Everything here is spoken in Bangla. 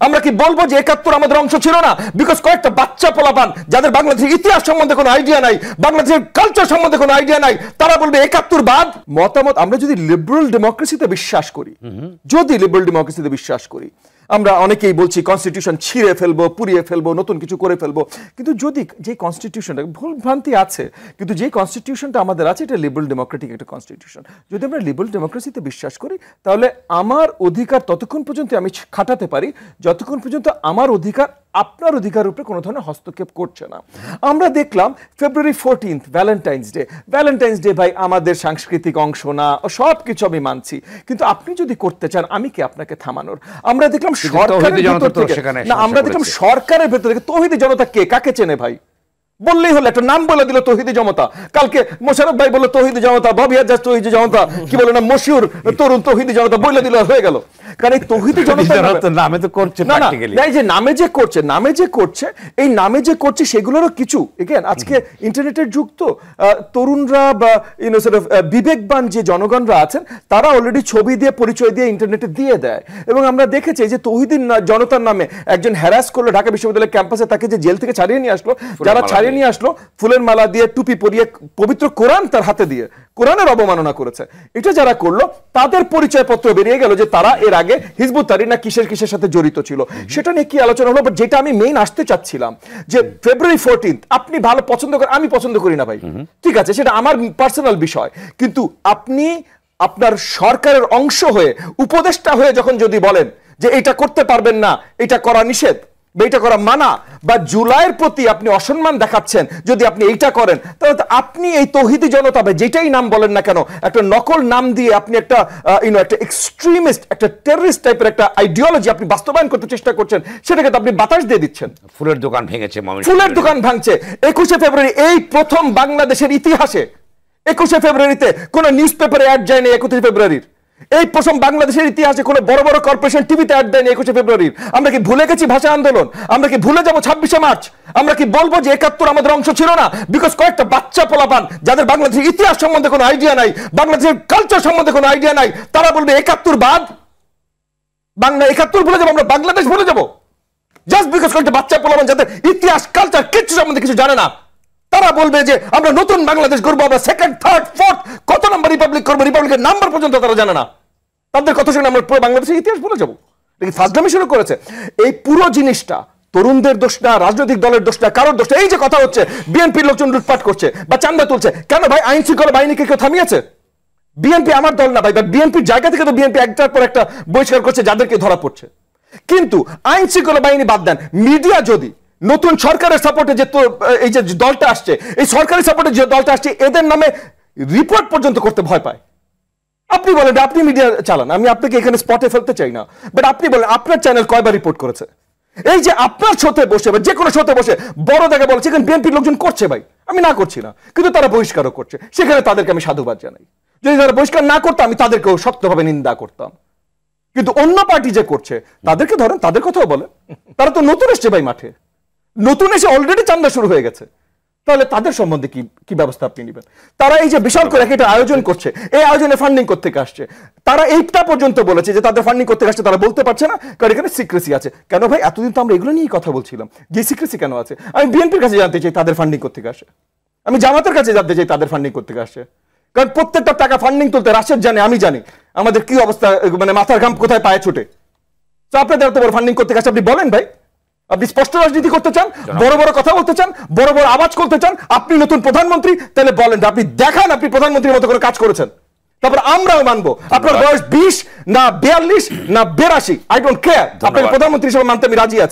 আমরা কি বলবো যে ৭১ আমাদের অংশ ছিল না? বিকজ কয়েকটা বাচ্চা পোলাপান যাদের বাংলাদেশের ইতিহাস সম্বন্ধে কোনো আইডিয়া নাই, বাংলাদেশের কালচার সম্বন্ধে কোনো আইডিয়া নাই, তারা বলবে ৭১ বাদ। মতামত আমরা যদি লিবারেল ডেমোক্রেসিতে বিশ্বাস করি, আমরা অনেকেই বলছি কনস্টিটিউশন ছিঁড়ে ফেলবো, পুড়িয়ে ফেলবো, নতুন কিছু করে ফেলবো, কিন্তু যদি যে কনস্টিটিউশনটা ভুল ভ্রান্তি আছে, কিন্তু যে কনস্টিটিউশনটা আমাদের আছে এটা লিবারেল ডেমোক্রেটিক একটা কনস্টিটিউশন। যদি আমরা লিবারেল ডেমোক্রেসিতে বিশ্বাস করি তাহলে আমার অধিকার ততক্ষণ পর্যন্ত আমি খাটাতে পারি যতক্ষণ পর্যন্ত আমার অধিকার আপনার অধিকারের উপরে কোনো ধরনের হস্তক্ষেপ করছে না। আমরা দেখলাম ফেব্রুয়ারি 14 ভ্যালেন্টাইন্স ডে ভাই আমাদের সাংস্কৃতিক অংশ না, সব কিছু আমি মানছি, কিন্তু আপনি যদি করতে চান আমি কি আপনাকে থামানোর? আমরা দেখলাম সরকারের ভেতর থেকে তৌহিদি জনতা কে কাকে চেনে ভাই? বললেই হলো, একটা নাম বলে দিল তৌহিদি জনতা। কালকে মোশাররফ ভাই বলল তৌহিদি জনতা, ববি আজাদ তৌহিদি জনতা, কি বলে না মশিউর তরুণ তৌহিদি জনতা বলে দিল, হয়ে গেল। কারণ এই তৌহিদি জনতা নামে তো করছে প্র্যাকটিক্যালি, এই যে নামে যে করছে সেগুলোরও কিছু এগেন আজকে ইন্টারনেটের যুগ, তো তরুণরা বা বিবেকবান যে জনগণরা আছেন তারা অলরেডি ছবি দিয়ে পরিচয় দিয়ে ইন্টারনেটে দিয়ে দেয়। এবং আমরা দেখেছি যে তৌহিদি জনতার নামে একজন হ্যারাস করলো ঢাকা বিশ্ববিদ্যালয়ের ক্যাম্পাসে, তাকে যে জেল থেকে ছাড়িয়ে নিয়ে আসলো, যারা নিয়ে আসলো ফুলের মালা দিয়ে, টুপি পরিয়ে, পবিত্র কোরআন তার হাতে দিয়ে কোরআনের অবমাননা করেছে, এটা যারা করলো তাদের পরিচয় পত্র বেরিয়ে গেল যে তারা এর আগে হিজবুত তাহরির না কিসের সাথে জড়িত ছিল। সেটা নিয়ে কি আলোচনা হলো? বাট যেটা আমি মেইন আসতে চাচ্ছিলাম যে ফেব্রুয়ারি 14 আপনি ভালো পছন্দ করেন, আমি পছন্দ করি না ভাই, ঠিক আছে, সেটা আমার পার্সোনাল বিষয়, কিন্তু আপনি আপনার সরকারের অংশ হয়ে উপদেষ্টা হয়ে যখন যদি বলেন যে এটা করতে পারবেন না, এটা করা নিষেধ, এটা করা মানা, বা জুলাইয়ের প্রতি আপনি অসম্মান দেখাচ্ছেন, যদি আপনি এইটা করেন তাহলে আপনি এই তৌহিদি জনতা যেটাই নাম বলেন না কেন, একটা নকল নাম দিয়ে আপনি একটা একটা এক্সট্রিমিস্ট, একটা টেররিস্ট টাইপের একটা আইডিওলজি আপনি বাস্তবায়ন করতে চেষ্টা করছেন, সেটাকে তো আপনি বাতাস দিয়ে দিচ্ছেন। ফুলের দোকান ভেঙেছে, ফুলের দোকান ভাঙছে 21শে ফেব্রুয়ারি, এই প্রথম বাংলাদেশের ইতিহাসে 21শে ফেব্রুয়ারিতে কোন নিউজ পেপারে অ্যাড যায়নি। 31শে ফেব্রুয়ারির এই প্রথম বাংলাদেশের ইতিহাসে কোনো বড় বড় কর্পোরেশন টিভিতে অ্যাড দেয়নি 21শে ফেব্রুয়ারির। আমরা কি ভুলে গেছি ভাষা আন্দোলন? আমরা কি ভুলে যাব 26শে মার্চ? আমরা কি বলবো যে ৭১ আমাদের অংশ ছিল না? বিকজ কয়েকটা বাচ্চা পোলাপান যাদের বাংলাদেশের ইতিহাস সম্বন্ধে কোনো আইডিয়া নাই, বাংলাদেশের কালচার সম্বন্ধে কোনো আইডিয়া নাই, তারা বলবে ৭১ বাদ, বাংলা ৭১ ভুলে যাবো, আমরা বাংলাদেশ ভুলে যাবো, জাস্ট বিকজ কয়েকটা বাচ্চা পোলাপান যাদের ইতিহাস কালচার কিছু সম্বন্ধে কিছু জানে না, তারা বলবে যে আমরা নতুন বাংলাদেশ করবো, আমরা সেকেন্ড, থার্ড, ফোর্থ কত নাম্বার রিপাবলিক করবো, রিপাবলিকের নাম্বার পর্যন্ত তারা জানে না। তাদের কথা শুনে আমরা পুরো বাংলাদেশের ইতিহাস ভুলে যাবো। ফাজলামি শুরু করেছে। এই পুরো জিনিসটা তরুণদের দোষ না, রাজনৈতিক দলের দোষ না, কারোর দোষ না। এই যে কথা হচ্ছে বিএনপির লোকজন লুটপাট করছে বা চান্দা তুলছে, কেন ভাই আইন শৃঙ্খলা বাহিনীকে কেউ থামিয়েছে? বিএনপি আমার দল না ভাই, বিএনপির জায়গা থেকে তো বিএনপি একটার পর একটা বহিষ্কার করছে যাদেরকে ধরা পড়ছে। কিন্তু আইন শৃঙ্খলা বাহিনী বাদ দেন, মিডিয়া যদি নতুন সরকারের সাপোর্টে যে এই যে দলটা আসছে, এই সরকারি সাপোর্টে যে দলটা আসছে, এদের নামে রিপোর্ট পর্যন্ত করতে ভয় পায়। আপনি বলেন আপনি মিডিয়া চালান, আমি আপনাকে এখানে স্পটে ফেলতে চাই না, বাট আপনি বলেন আপনার চ্যানেল কয়বার রিপোর্ট করেছে? এই যে আপনার শোতে বসে বা যে কোনো শোতে বসে বড় দেখা বলছে এখানে বিএনপির লোকজন করছে ভাই, আমি না করছি না, কিন্তু তারা বহিষ্কারও করছে, সেখানে তাদেরকে আমি সাধুবাদ জানাই। যদি তারা বহিষ্কার না করতো আমি তাদেরকেও শক্তভাবে নিন্দা করতাম। কিন্তু অন্য পার্টি যে করছে তাদেরকে ধরেন, তাদের কথাও বলেন, তারা তো নতুন এসছে ভাই, মাঠে নতুন এসে অলরেডি চান্দা শুরু হয়ে গেছে, তাহলে তাদের সম্বন্ধে কি ব্যবস্থা আপনি নেবেন? তারা এই যে বিশাল করে একটা আয়োজন করছে, এই আয়োজনে ফান্ডিং করতে আসছে, তারা এইটা পর্যন্ত বলেছে যে তাদের ফান্ডিং করতে আসছে, তারা বলতে পারছে না কারণ এখানে সিক্রেসি আছে। কেন ভাই? এতদিন তো আমরা এগুলো নিয়েই কথা বলছিলাম, যে সিক্রেসি কেন আছে? আমি বিএনপির কাছে জানতে চাই তাদের ফান্ডিং করতে আসে, আমি জামাতের কাছে জানতে চাই তাদের ফান্ডিং করতে আসছে, কারণ প্রত্যেকটা টাকা ফান্ডিং তুলতে রাশেদ জানে, আমি জানি আমাদের কি অবস্থা, মানে মাথার ঘাম কোথায় পায়ে ছুটে। তো আপনাদের এত বড় ফান্ডিং করতে আসছে, আপনি বলেন ভাই, আপনি স্পষ্ট রাজনীতি করতে চান, বড় বড় কথা বলতে চান, বড় বড় আওয়াজ করতে চান, আপনি নতুন প্রধানমন্ত্রী, তাহলে বলেন, আপনি দেখান আপনি প্রধানমন্ত্রীর মতো করে কাজ করেছেন, তারপর আমরাও মানবো। আপনার বয়স 20 না 42 না 82, আই ডোন্ট কেয়ার, আপনাকে প্রধানমন্ত্রী হিসেবে মানতে আমি রাজি আছি।